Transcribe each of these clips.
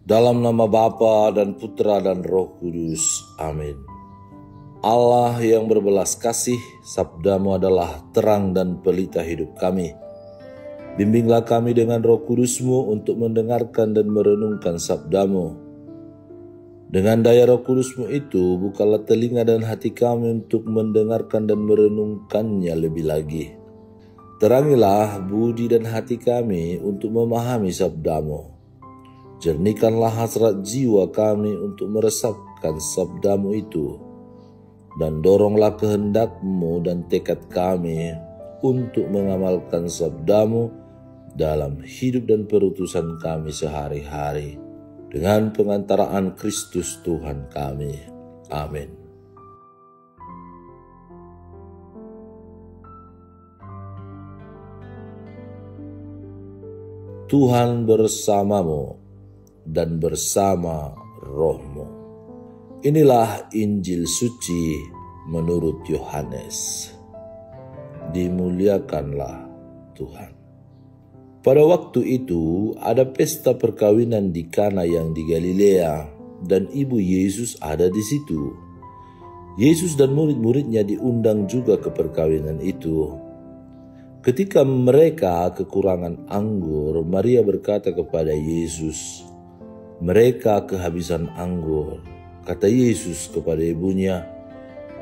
Dalam nama Bapa dan Putra dan Roh Kudus. Amin. Allah yang berbelas kasih, sabda-Mu adalah terang dan pelita hidup kami. Bimbinglah kami dengan Roh Kudus-Mu untuk mendengarkan dan merenungkan sabda-Mu. Dengan daya Roh Kudus-Mu itu, bukalah telinga dan hati kami untuk mendengarkan dan merenungkannya lebih lagi. Terangilah budi dan hati kami untuk memahami sabda-Mu. Jernihkanlah hasrat jiwa kami untuk meresapkan sabda-Mu itu, dan doronglah kehendak-Mu dan tekad kami untuk mengamalkan sabda-Mu dalam hidup dan perutusan kami sehari-hari, dengan pengantaraan Kristus Tuhan kami. Amin. Tuhan bersamamu dan bersama rohmu. Inilah Injil suci menurut Yohanes. Dimuliakanlah Tuhan. Pada waktu itu ada pesta perkawinan di Kana yang di Galilea, dan ibu Yesus ada di situ. Yesus dan murid-muridnya diundang juga ke perkawinan itu. Ketika mereka kekurangan anggur, Maria berkata kepada Yesus, "Mereka kehabisan anggur." Kata Yesus kepada ibunya,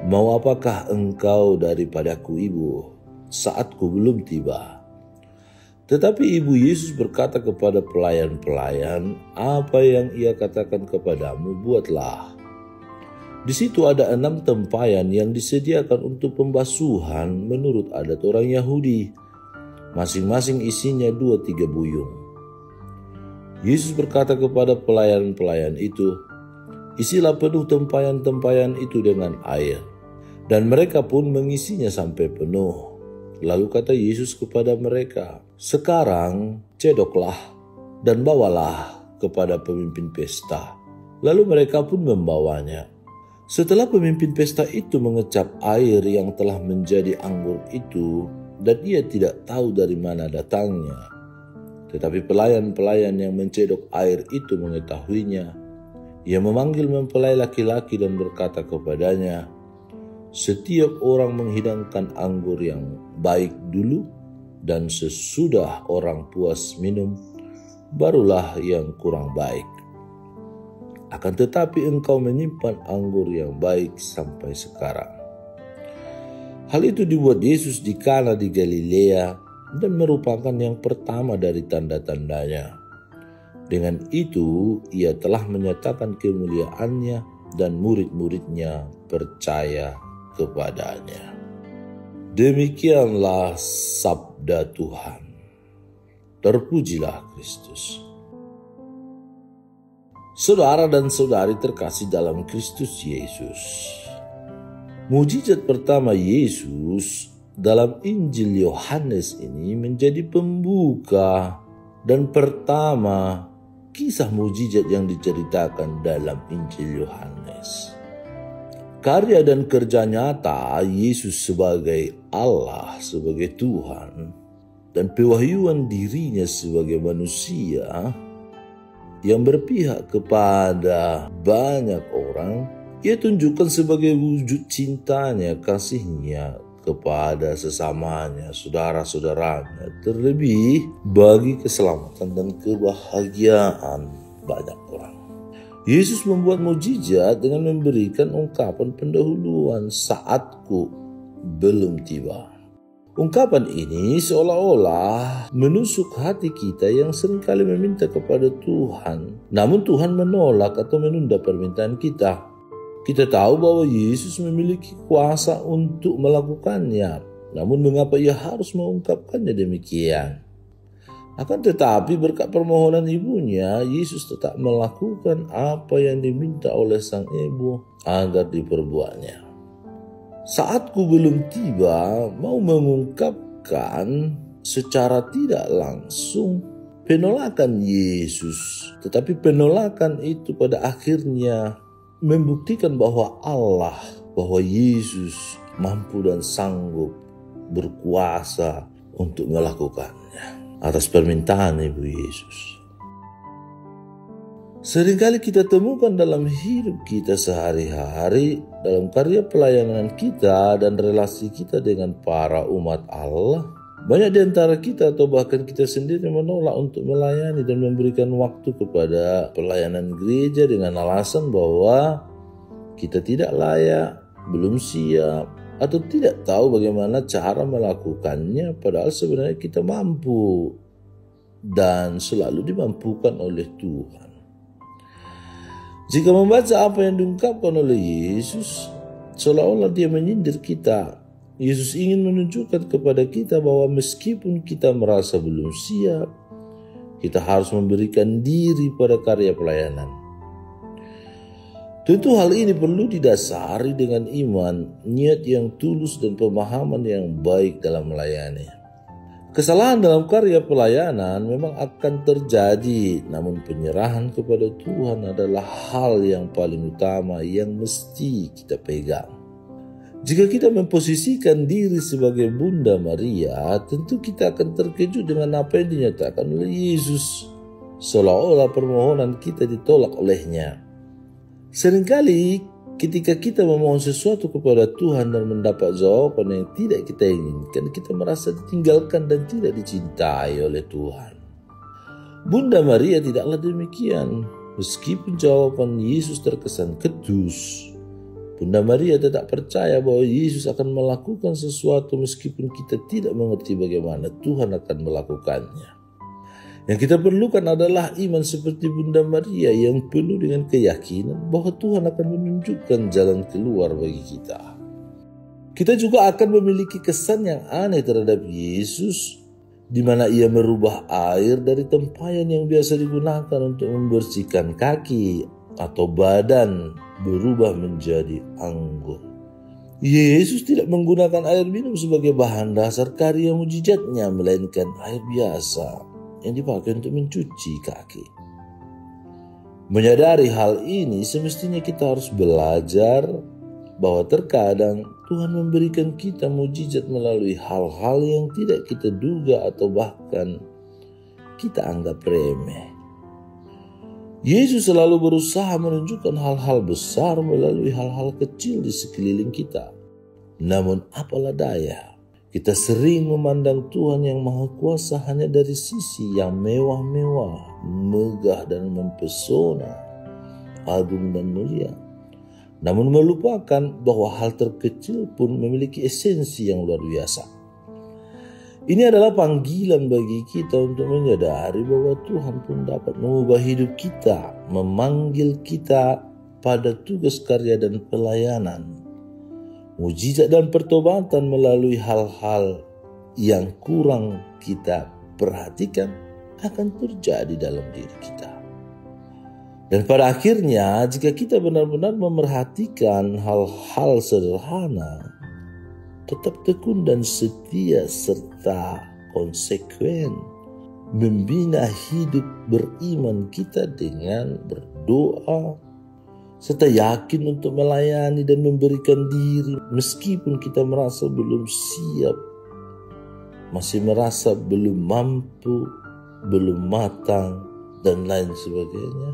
"Mau apakah engkau daripadaku, Ibu? Saatku belum tiba." Tetapi ibu Yesus berkata kepada pelayan-pelayan, "Apa yang ia katakan kepadamu, buatlah." Di situ ada 6 tempayan yang disediakan untuk pembasuhan menurut adat orang Yahudi. Masing-masing isinya 2-3 buyung. Yesus berkata kepada pelayan-pelayan itu, "Isilah penuh tempayan-tempayan itu dengan air." Dan mereka pun mengisinya sampai penuh. Lalu kata Yesus kepada mereka, "Sekarang cedoklah dan bawalah kepada pemimpin pesta." Lalu mereka pun membawanya. Setelah pemimpin pesta itu mengecap air yang telah menjadi anggur itu, dan ia tidak tahu dari mana datangnya, tetapi pelayan-pelayan yang mencedok air itu mengetahuinya. Ia memanggil mempelai laki-laki dan berkata kepadanya, "Setiap orang menghidangkan anggur yang baik dulu, dan sesudah orang puas minum, barulah yang kurang baik. Akan tetapi engkau menyimpan anggur yang baik sampai sekarang." Hal itu dibuat Yesus di Kana di Galilea, dan merupakan yang pertama dari tanda-tandanya. Dengan itu, ia telah menyatakan kemuliaannya, dan murid-muridnya percaya kepadanya. Demikianlah sabda Tuhan. Terpujilah Kristus. Saudara dan saudari terkasih dalam Kristus Yesus, mujizat pertama Yesus dalam Injil Yohanes ini menjadi pembuka dan pertama kisah mujizat yang diceritakan dalam Injil Yohanes. Karya dan kerja nyata Yesus sebagai Allah, sebagai Tuhan, dan pewahyuan dirinya sebagai manusia yang berpihak kepada banyak orang, ia tunjukkan sebagai wujud cintanya, kasihnya kepada sesamanya, saudara-saudaranya, terlebih bagi keselamatan dan kebahagiaan banyak orang. Yesus membuat mujizat dengan memberikan ungkapan pendahuluan, "Saatku belum tiba." Ungkapan ini seolah-olah menusuk hati kita yang seringkali meminta kepada Tuhan, namun Tuhan menolak atau menunda permintaan kita. Kita tahu bahwa Yesus memiliki kuasa untuk melakukannya, namun mengapa ia harus mengungkapkannya demikian? Akan tetapi berkat permohonan ibunya, Yesus tetap melakukan apa yang diminta oleh sang ibu agar diperbuatnya. Saatku belum tiba mau mengungkapkan secara tidak langsung penolakan Yesus, tetapi penolakan itu pada akhirnya membuktikan bahwa Allah, bahwa Yesus mampu dan sanggup berkuasa untuk melakukannya atas permintaan Ibu Yesus. Seringkali kita temukan dalam hidup kita sehari-hari, dalam karya pelayanan kita dan relasi kita dengan para umat Allah. Banyak di antara kita atau bahkan kita sendiri menolak untuk melayani dan memberikan waktu kepada pelayanan gereja dengan alasan bahwa kita tidak layak, belum siap, atau tidak tahu bagaimana cara melakukannya, padahal sebenarnya kita mampu dan selalu dimampukan oleh Tuhan. Jika membaca apa yang diungkapkan oleh Yesus, seolah-olah dia menyindir kita. Yesus ingin menunjukkan kepada kita bahwa meskipun kita merasa belum siap, kita harus memberikan diri pada karya pelayanan. Tentu hal ini perlu didasari dengan iman, niat yang tulus dan pemahaman yang baik dalam melayani. Kesalahan dalam karya pelayanan memang akan terjadi, namun penyerahan kepada Tuhan adalah hal yang paling utama yang mesti kita pegang. Jika kita memposisikan diri sebagai Bunda Maria, tentu kita akan terkejut dengan apa yang dinyatakan oleh Yesus, seolah-olah permohonan kita ditolak olehnya. Seringkali ketika kita memohon sesuatu kepada Tuhan dan mendapat jawaban yang tidak kita inginkan, kita merasa ditinggalkan dan tidak dicintai oleh Tuhan. Bunda Maria tidaklah demikian. Meskipun jawaban Yesus terkesan ketus, Bunda Maria tetap percaya bahwa Yesus akan melakukan sesuatu meskipun kita tidak mengerti bagaimana Tuhan akan melakukannya. Yang kita perlukan adalah iman seperti Bunda Maria yang penuh dengan keyakinan bahwa Tuhan akan menunjukkan jalan keluar bagi kita. Kita juga akan memiliki kesan yang aneh terhadap Yesus, di mana ia merubah air dari tempayan yang biasa digunakan untuk membersihkan kaki atau badan berubah menjadi anggur. Yesus tidak menggunakan air minum sebagai bahan dasar karya mujizatnya, melainkan air biasa yang dipakai untuk mencuci kaki. Menyadari hal ini, semestinya kita harus belajar bahwa terkadang Tuhan memberikan kita mujizat melalui hal-hal yang tidak kita duga atau bahkan kita anggap remeh. Yesus selalu berusaha menunjukkan hal-hal besar melalui hal-hal kecil di sekeliling kita. Namun apalah daya, kita sering memandang Tuhan yang Maha Kuasa hanya dari sisi yang mewah-mewah, megah dan mempesona, agung dan mulia. Namun melupakan bahwa hal terkecil pun memiliki esensi yang luar biasa. Ini adalah panggilan bagi kita untuk menyadari bahwa Tuhan pun dapat mengubah hidup kita, memanggil kita pada tugas karya dan pelayanan. Mujizat dan pertobatan melalui hal-hal yang kurang kita perhatikan akan terjadi dalam diri kita. Dan pada akhirnya, jika kita benar-benar memerhatikan hal-hal sederhana, tetap tekun dan setia serta konsekuen, membina hidup beriman kita dengan berdoa, serta yakin untuk melayani dan memberikan diri meskipun kita merasa belum siap, masih merasa belum mampu, belum matang, dan lain sebagainya.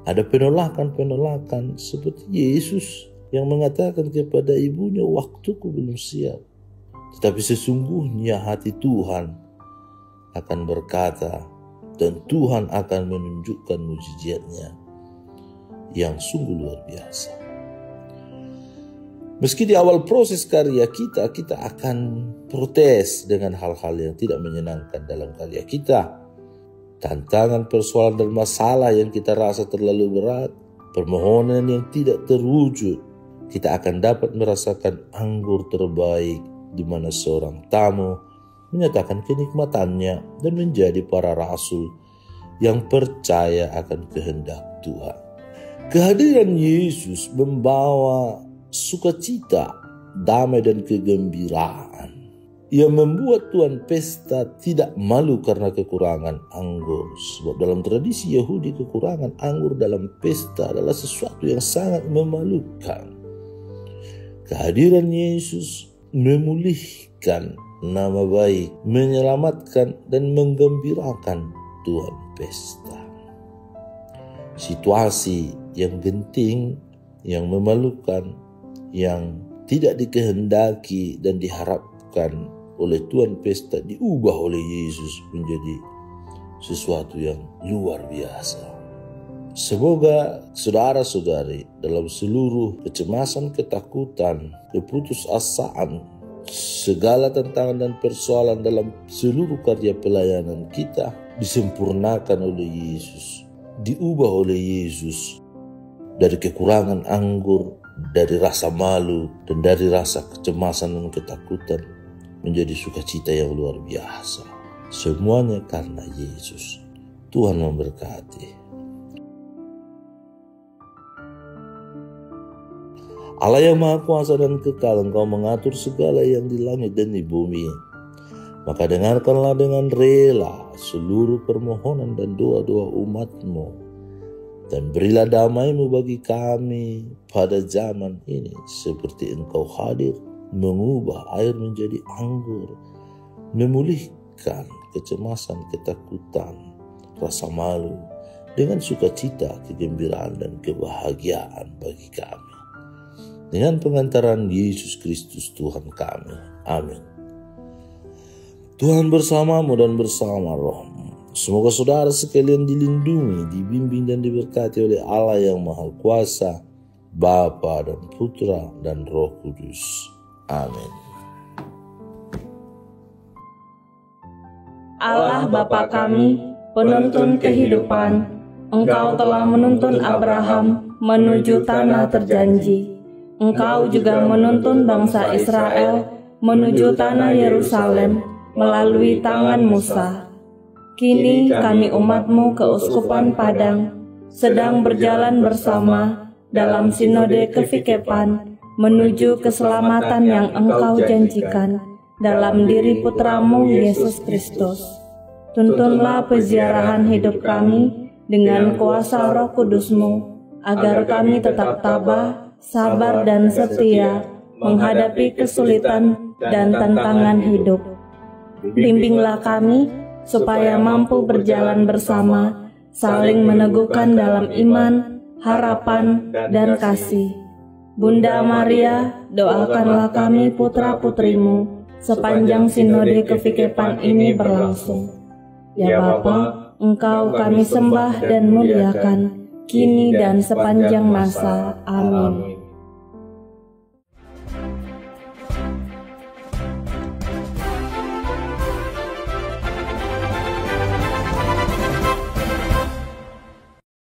Ada penolakan-penolakan seperti Yesus yang mengatakan kepada ibunya, "Waktuku belum siap." Tetapi sesungguhnya hati Tuhan akan berkata, dan Tuhan akan menunjukkan mujizatnya yang sungguh luar biasa. Meski di awal proses karya kita akan protes dengan hal-hal yang tidak menyenangkan dalam karya kita. Tantangan, persoalan, dan masalah yang kita rasa terlalu berat, permohonan yang tidak terwujud, kita akan dapat merasakan anggur terbaik di mana seorang tamu menyatakan kenikmatannya dan menjadi para rasul yang percaya akan kehendak Tuhan. Kehadiran Yesus membawa sukacita, damai, dan kegembiraan. Ia membuat tuan pesta tidak malu karena kekurangan anggur. Sebab dalam tradisi Yahudi, kekurangan anggur dalam pesta adalah sesuatu yang sangat memalukan. Kehadiran Yesus memulihkan nama baik, menyelamatkan dan menggembirakan tuan pesta. situasi yang genting, yang memalukan, yang tidak dikehendaki dan diharapkan oleh Tuhan pesta diubah oleh Yesus menjadi sesuatu yang luar biasa. Semoga saudara-saudari dalam seluruh kecemasan, ketakutan, keputusasaan, segala tantangan dan persoalan dalam seluruh karya pelayanan kita disempurnakan oleh Yesus, diubah oleh Yesus dari kekurangan anggur, dari rasa malu, dan dari rasa kecemasan dan ketakutan menjadi sukacita yang luar biasa. Semuanya karena Yesus. Tuhan memberkati. Allah yang Maha Kuasa dan Kekal, Engkau mengatur segala yang di langit dan di bumi. Maka dengarkanlah dengan rela seluruh permohonan dan doa-doa umat-Mu, dan berilah damai-Mu bagi kami pada zaman ini, seperti Engkau hadir mengubah air menjadi anggur, memulihkan kecemasan, ketakutan, rasa malu dengan sukacita, kegembiraan, dan kebahagiaan bagi kami. Dengan pengantaran Yesus Kristus Tuhan kami. Amin. Tuhan bersamamu dan bersama rohmu. Semoga saudara sekalian dilindungi, dibimbing, dan diberkati oleh Allah yang Maha Kuasa, Bapa dan Putra dan Roh Kudus. Amin. Allah Bapa kami, penuntun kehidupan, Engkau telah menuntun Abraham menuju tanah terjanji. Engkau juga menuntun bangsa Israel menuju tanah Yerusalem melalui tangan Musa. Kini kami umat-Mu keuskupan Padang sedang berjalan bersama dalam sinode kefikepan menuju keselamatan yang Engkau janjikan dalam diri Putra-Mu Yesus Kristus. Tuntunlah peziarahan hidup kami dengan kuasa Roh Kudus-Mu, agar kami tetap tabah, sabar dan setia menghadapi kesulitan dan tantangan hidup. Bimbinglah kami supaya mampu berjalan bersama, saling meneguhkan dalam iman, harapan, dan kasih. Bunda Maria, doakanlah kami putra-putrimu sepanjang sinode kefikepan ini berlangsung. Ya Bapa, Engkau kami sembah dan muliakan, kini dan sepanjang masa. Amin.